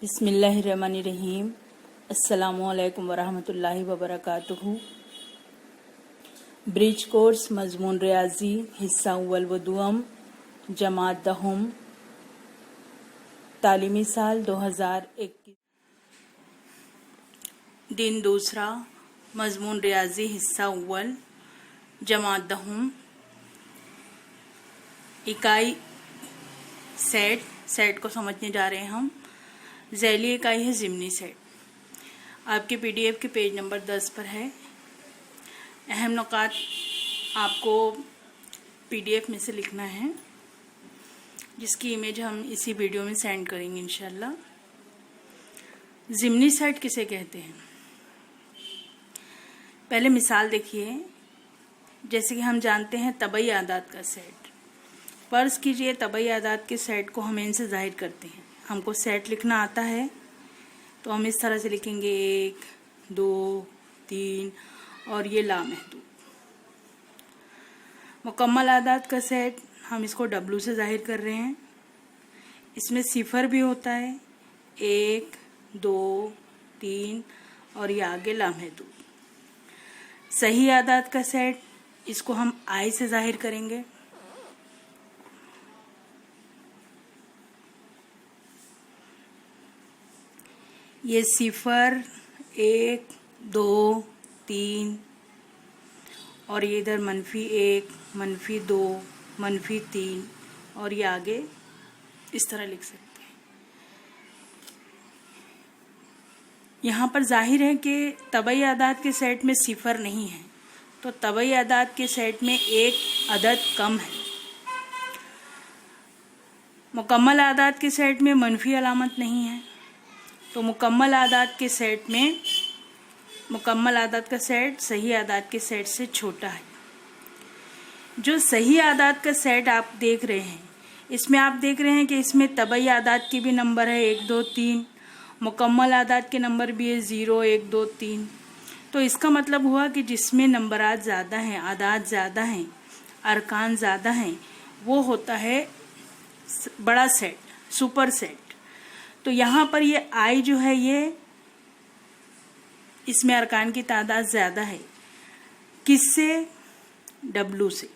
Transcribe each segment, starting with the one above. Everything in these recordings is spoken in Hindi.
बिस्मिल्लाहिर्रहमानिर्रहीम। अस्सलामुअलैकुम वरहमतुल्लाहि वबरकातुहू। ब्रिज कोर्स मजमून रियाजी हिस्सा अव्वल व दुअम जमात दहुम तालीमी साल 2021। दिन दूसरा मजमून रियाजी हिस्सा अव्वल जमात दहुम इकाई सेट को समझने जा रहे हैं हम। ज़ैली इकाई है ज़िमनी सेट। आपके पीडीएफ के पेज नंबर 10 पर है। अहम नुकात आपको पीडीएफ में से लिखना है, जिसकी इमेज हम इसी वीडियो में सेंड करेंगे इंशाल्लाह। ज़िमनी सेट किसे कहते हैं, पहले मिसाल देखिए। जैसे कि हम जानते हैं तबई आदात का सेट। फर्ज कीजिए तबई आदात के सेट को हम इनसे जाहिर करते हैं। हमको सेट लिखना आता है तो हम इस तरह से लिखेंगे 1, 2, 3 और ये लामहदूद। मुकम्मल आदात का सेट हम इसको डब्लू से जाहिर कर रहे हैं। इसमें सिफर भी होता है 1, 2, 3 और ये आगे लामहदूद। सही आदात का सेट इसको हम आई से जाहिर करेंगे। ये सिफर 1, 2, 3 और ये इधर -1, -2, -3 और ये आगे इस तरह लिख सकते हैं। यहाँ पर जाहिर है कि तबई आदात के सेट में सिफर नहीं है, तो तबई आदात के सेट में एक अदद कम है। मुकम्मल आदात के सेट में मनफी अलामत नहीं है, तो मुकम्मल आदात के सेट में मुकम्मल आदात का सेट सही आदात के सेट से छोटा है। जो सही आदात का सेट आप देख रहे हैं, इसमें आप देख रहे हैं कि इसमें तबई आदात के भी नंबर है 1, 2, 3, मुकम्मल आदात के नंबर भी है 0, 1, 2, 3। तो इसका मतलब हुआ कि जिसमें नंबरात ज़्यादा हैं, आदात ज़्यादा हैं, अरकान ज़्यादा हैं, वो होता है बड़ा सेट, सुपर सेट। तो यहाँ पर ये आई जो है, ये इसमें अरकान की तादाद ज़्यादा है। किससे? डब्लू से।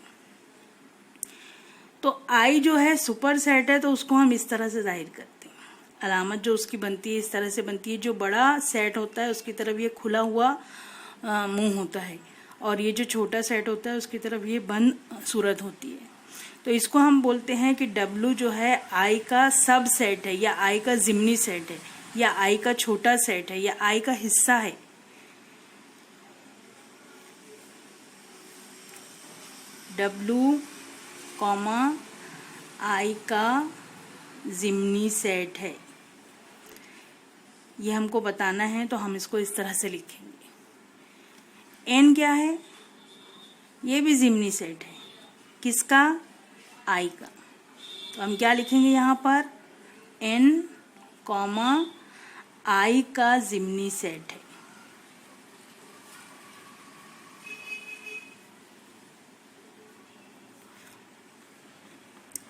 तो आई जो है सुपर सेट है, तो उसको हम इस तरह से जाहिर करते हैं। अलामत जो उसकी बनती है इस तरह से बनती है। जो बड़ा सेट होता है उसकी तरफ ये खुला हुआ मुंह होता है, और ये जो छोटा सेट होता है उसकी तरफ ये बंद सूरत होती है। तो इसको हम बोलते हैं कि डब्लू जो है आई का सब सेट है, या आई का ज़िमनी सेट है, या आई का छोटा सेट है, या आई का हिस्सा है। डब्लू कॉमा आई का ज़िमनी सेट है, ये हमको बताना है, तो हम इसको इस तरह से लिखेंगे। एन क्या है? ये भी ज़िमनी सेट है। किसका? आई का। तो हम क्या लिखेंगे यहाँ पर? एन कॉमा आई का ज़िमनी सेट है।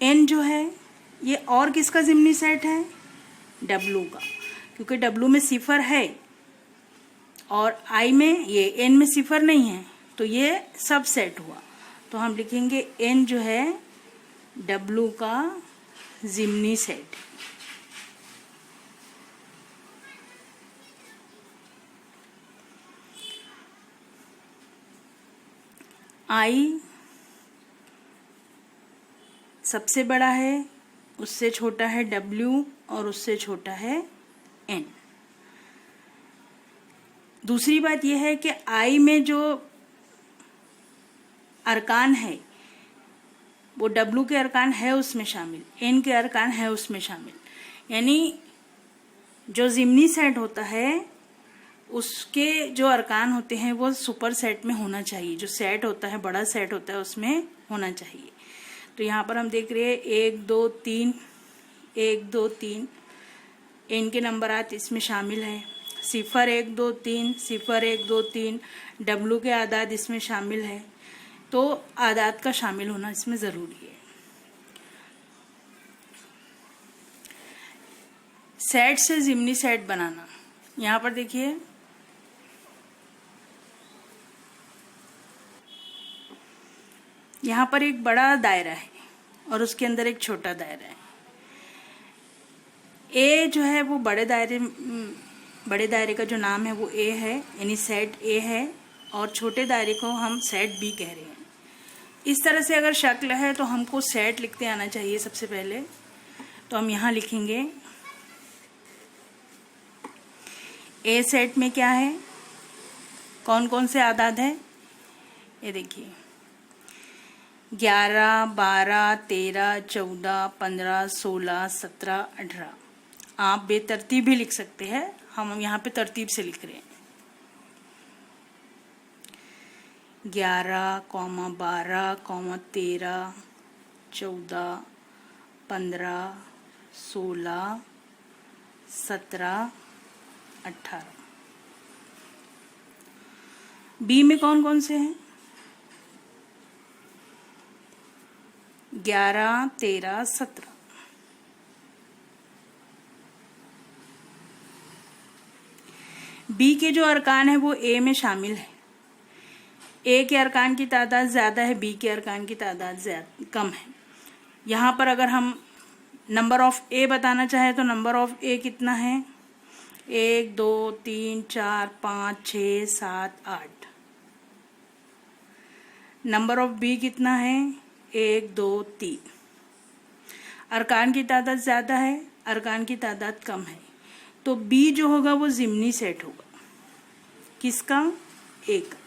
एन जो है ये और किसका ज़िमनी सेट है? डब्लू का, क्योंकि डब्लू में सिफर है और आई में, ये एन में सिफर नहीं है, तो ये सब सेट हुआ। तो हम लिखेंगे एन जो है डब्लू का ज़िमनी सेट। आई सबसे बड़ा है, उससे छोटा है डब्लू, और उससे छोटा है एन। दूसरी बात यह है कि आई में जो अरकान है वो डब्लू के अरकान है उसमें शामिल, एन के अरकान है उसमें शामिल। यानी जो ज़िमनी सेट होता है उसके जो अरकान होते हैं वो सुपर सेट में होना चाहिए। जो सेट होता है, बड़ा सेट होता है, उसमें होना चाहिए। तो यहाँ पर हम देख रहे हैं 1, 2, 3, 1, 2, 3 एन के नंबरात इसमें शामिल है। सिफर 1, 2, 3, सिफर 1, 2, 3 डब्लू के आदात इसमें शामिल है। तो आदात का शामिल होना इसमें ज़रूरी है। सेट से जिम्नी सेट बनाना। यहाँ पर देखिए यहाँ पर एक बड़ा दायरा है और उसके अंदर एक छोटा दायरा है। ए जो है वो बड़े दायरे का जो नाम है वो ए है, यानी सेट ए है, और छोटे दायरे को हम सेट बी कह रहे हैं। इस तरह से अगर शक्ल है तो हमको सेट लिखते आना चाहिए सबसे पहले। तो हम यहाँ लिखेंगे ए सेट में क्या है, कौन कौन से आदाद है, ये देखिए 11, 12, 13, 14, 15, 16, 17, 18। आप बेतरतीब भी लिख सकते हैं, हम यहाँ पे तरतीब से लिख रहे हैं। 11, 12, 13, 14, 15, 16, 17, 18। बी में कौन कौन से हैं? 11, 13, 17। बी के जो अरकान है वो ए में शामिल है। ए के अरकान की तादाद ज्यादा है, बी के अरकान की तादाद कम है। यहाँ पर अगर हम नंबर ऑफ ए बताना चाहे तो नंबर ऑफ ए कितना है? 1, 2, 3, 4, 5, 6, 7, 8। नंबर ऑफ बी कितना है? 1, 2, 3। अरकान की तादाद ज्यादा है, अरकान की तादाद कम है, तो बी जो होगा वो जिम्नी सेट होगा। किसका? ए का।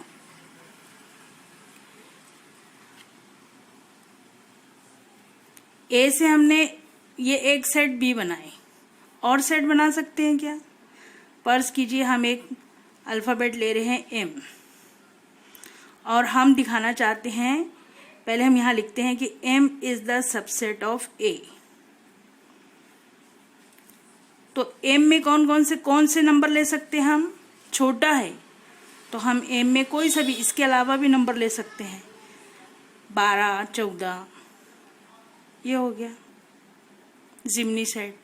ए से हमने ये एक सेट बी बनाए, और सेट बना सकते हैं क्या? फर्ज कीजिए हम एक अल्फाबेट ले रहे हैं एम, और हम दिखाना चाहते हैं, पहले हम यहाँ लिखते हैं कि M is the subset of A. तो एम में कौन से नंबर ले सकते हैं हम? छोटा है तो हम एम में कोई सा भी, इसके अलावा भी नंबर ले सकते हैं। 12, 14, ये हो गया जिम्नी सेट।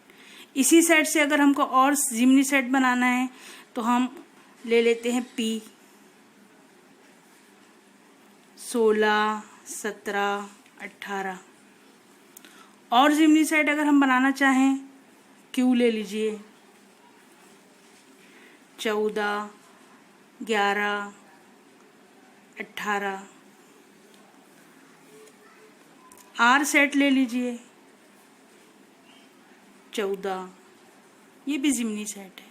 इसी सेट से अगर हमको और जिम्नी सेट बनाना है तो हम ले लेते हैं पी। 16, 17, 18। और जिम्नी सेट अगर हम बनाना चाहें, क्यू ले लीजिए। 14, 11, 18। आर सेट ले लीजिए 14, ये भी जिम्नी सेट है।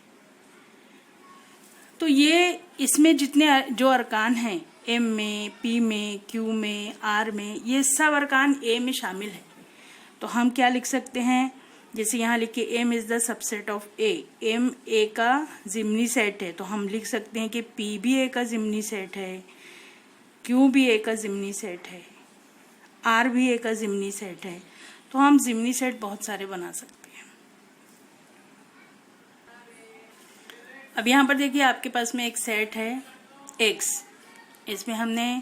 तो ये इसमें जितने जो अरकान हैं, एम में, पी में, क्यू में, आर में, ये सब अरकान ए में शामिल है। तो हम क्या लिख सकते हैं? जैसे यहाँ लिखे M is the subset of A, M A का जिम्नी सेट है, तो हम लिख सकते हैं कि पी भी ए का जिम्नी सेट है, क्यू भी ए का जिम्नी सेट है, आर भी ए का जिम्नी सेट है। तो हम जिम्नी सेट बहुत सारे बना सकते हैं। अब यहाँ पर देखिए आपके पास में एक सेट है एक्स, इसमें हमने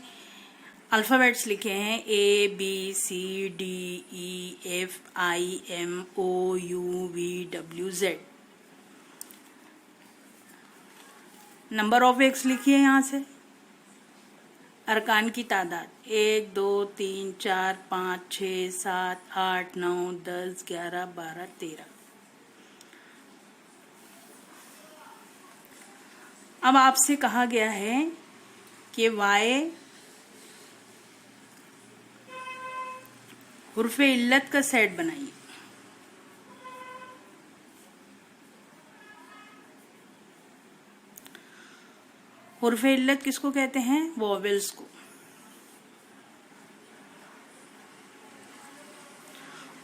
अल्फ़ाबेट्स लिखे हैं A, B, C, D, E, F, I, M, O, U, V, W, Z. Number of X लिखिए यहाँ से। अरकान की तादाद 1, 2, 3, 4, 5, 6, 7, 8, 9, 10, 11, 12, 13। अब आपसे कहा गया है कि वाई हुर्फ़े इल्लत का सेट बनाइए। हुर्फ़े इल्लत किसको कहते हैं? वॉवेल्स को।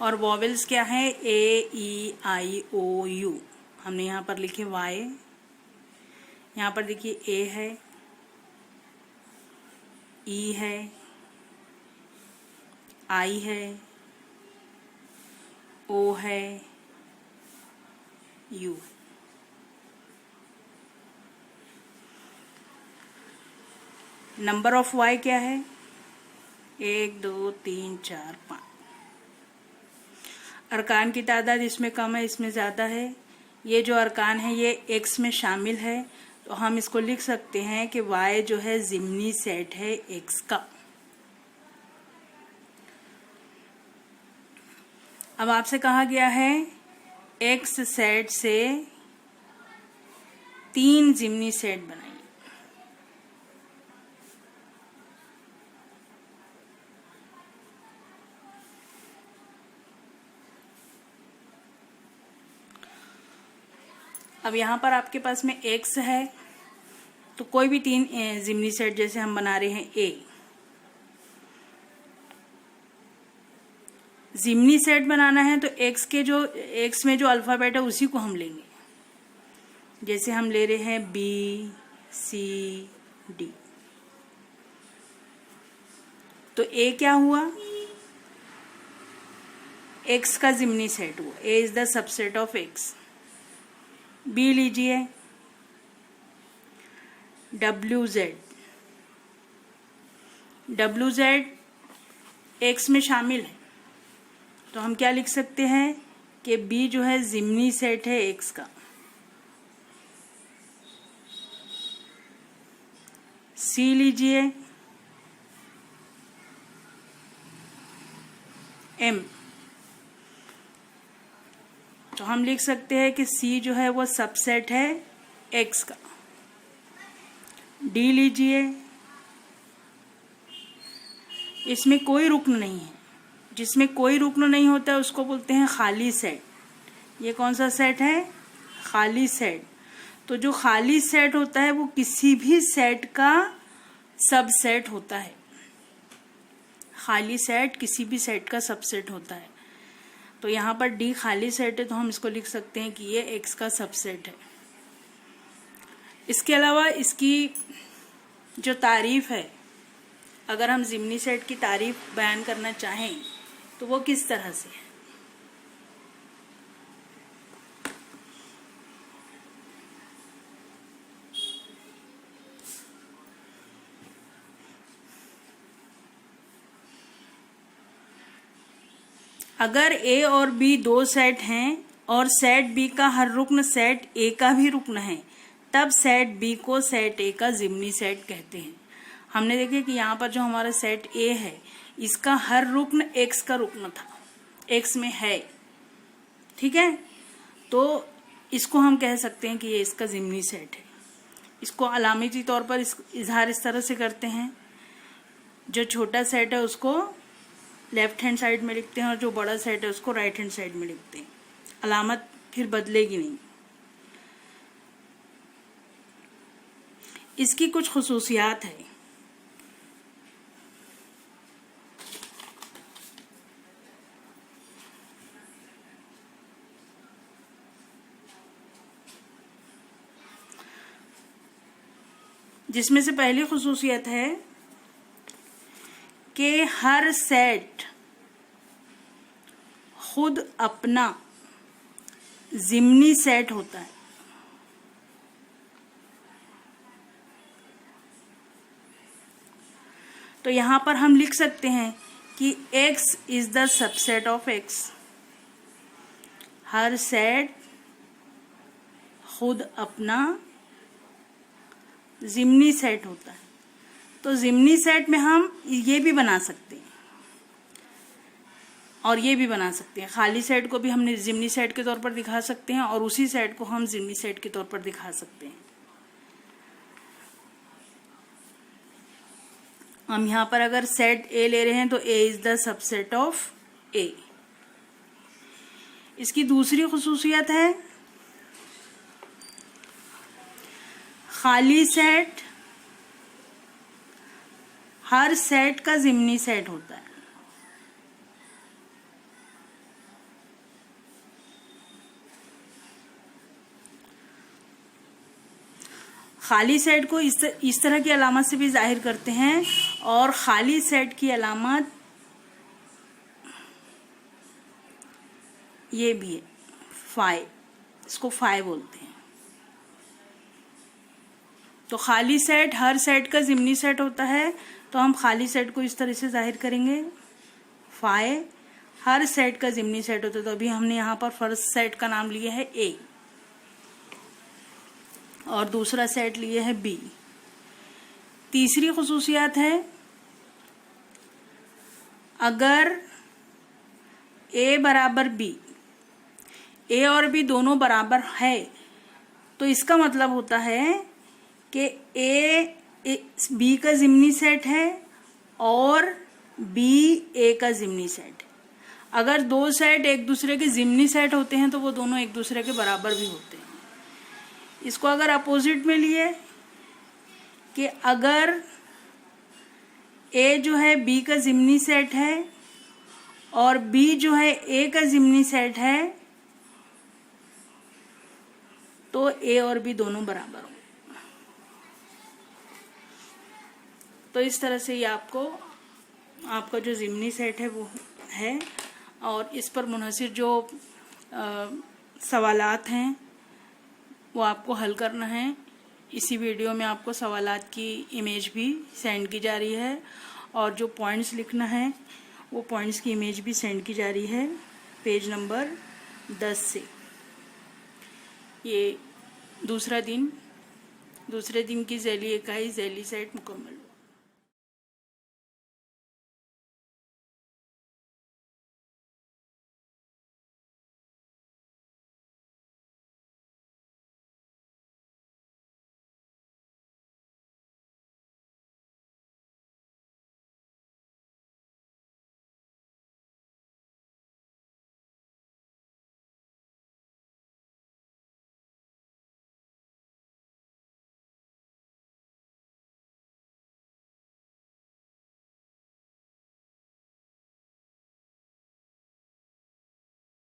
और वॉवेल्स क्या है? ए, ई, आई, ओ, यू। हमने यहाँ पर लिखे वाई, यहाँ पर देखिए ए है, ई है, आई है, ओ है, यू। नंबर ऑफ वाई क्या है? 1, 2, 3, 4, 5। अरकान की तादाद इसमें कम है, इसमें ज़्यादा है। ये जो अरकान है ये एक्स में शामिल है, तो हम इसको लिख सकते हैं कि वाई जो है ज़िमनी सेट है एक्स का। अब आपसे कहा गया है एक्स सेट से 3 ज़िमनी सेट बनाइए। अब यहाँ पर आपके पास में एक्स है, तो कोई भी 3 ज़िमनी सेट जैसे हम बना रहे हैं ए, ज़िमनी सेट बनाना है तो एक्स में जो अल्फ़ाबेट है उसी को हम लेंगे। जैसे हम ले रहे हैं बी सी डी, तो ए क्या हुआ, एक्स का ज़िमनी सेट हुआ, A is the subset of X. B लीजिए डब्ल्यू जेड एक्स में शामिल है, तो हम क्या लिख सकते हैं कि बी जो है ज़िमनी सेट है एक्स का। सी लीजिए एम, तो हम लिख सकते हैं कि सी जो है वो सबसेट है एक्स का। डी लीजिए, इसमें कोई रुक्न नहीं है, जिसमें कोई रुक्न नहीं होता है उसको बोलते हैं खाली सेट। ये कौन सा सेट है, खाली सेट। तो जो खाली सेट होता है वो किसी भी सेट का सबसेट होता है। खाली सेट किसी भी सेट का सबसेट होता है। तो यहाँ पर डी खाली सेट है, तो हम इसको लिख सकते हैं कि ये एक्स का सबसेट है। इसके अलावा इसकी जो तारीफ है, अगर हम ज़िमनी सेट की तारीफ बयान करना चाहें तो वो किस तरह से है। अगर ए और बी 2 सेट हैं और सेट बी का हर रुक्न सेट ए का भी रुक्न है, तब सेट बी को सेट ए का ज़िमनी सेट कहते हैं। हमने देखे कि यहाँ पर जो हमारा सेट ए है, इसका हर रुक्न एक्स का रुक्न था, एक्स में है, ठीक है। तो इसको हम कह सकते हैं कि ये इसका ज़िमनी सेट है। इसको अलामती तौर पर इजहार इस तरह से करते हैं, जो छोटा सेट है उसको लेफ्ट हैंड साइड में लिखते हैं और जो बड़ा सेट है उसको राइट हैंड साइड में लिखते हैं। अलामत फिर बदलेगी नहीं। इसकी कुछ खुसूसियात है। जिसमें से पहली खुसूसियत है कि हर सेट खुद अपना ज़िमनी सेट होता है। तो यहां पर हम लिख सकते हैं कि x is the subset of x। Her set खुद अपना ज़िमनी सेट होता है। तो ज़िमनी सेट में हम ये भी बना सकते हैं और ये भी बना सकते हैं। खाली सेट को भी हमने ज़िमनी सेट के तौर पर दिखा सकते हैं और उसी सेट को हम ज़िमनी सेट के तौर पर दिखा सकते हैं। हम यहाँ पर अगर सेट ए ले रहे हैं तो ए इज द सबसेट ऑफ ए। इसकी दूसरी खुसूसियत है खाली सेट हर सेट का ज़िमनी सेट होता है। खाली सेट को इस तरह की अलामत से भी जाहिर करते हैं और खाली सेट की अलामत ये भी है फाई, इसको फाई बोलते हैं। तो खाली सेट हर सेट का ज़िमनी सेट होता है, तो हम खाली सेट को इस तरह से जाहिर करेंगे फाई, हर सेट का ज़िमनी सेट होता है। तो अभी हमने यहाँ पर फर्स्ट सेट का नाम लिया है ए। और दूसरा सेट लिए है बी। तीसरी खुसूसियात है, अगर ए बराबर बी, ए और बी दोनों बराबर है, तो इसका मतलब होता है कि ए बी का ज़िम्नी सेट है और बी ए का ज़िम्नी सेट है। अगर दो सेट एक दूसरे के ज़िम्नी सेट होते हैं तो वो दोनों एक दूसरे के बराबर भी होते हैं। इसको अगर अपोजिट में लिए कि अगर ए जो है बी का ज़िम्नी सेट है और बी जो है ए का ज़िम्नी सेट है, तो ए और बी दोनों बराबर होंगे। तो इस तरह से ये आपका जो ज़िम्नी सेट है वो है, और इस पर मुनहसिर जो सवालात हैं वो आपको हल करना है। इसी वीडियो में आपको सवालात की इमेज भी सेंड की जा रही है, और जो पॉइंट्स लिखना है वो पॉइंट्स की इमेज भी सेंड की जा रही है पेज नंबर 10 से। ये दूसरे दिन की ज़ैली इकाई ज़ैली सेट मुकम्मल।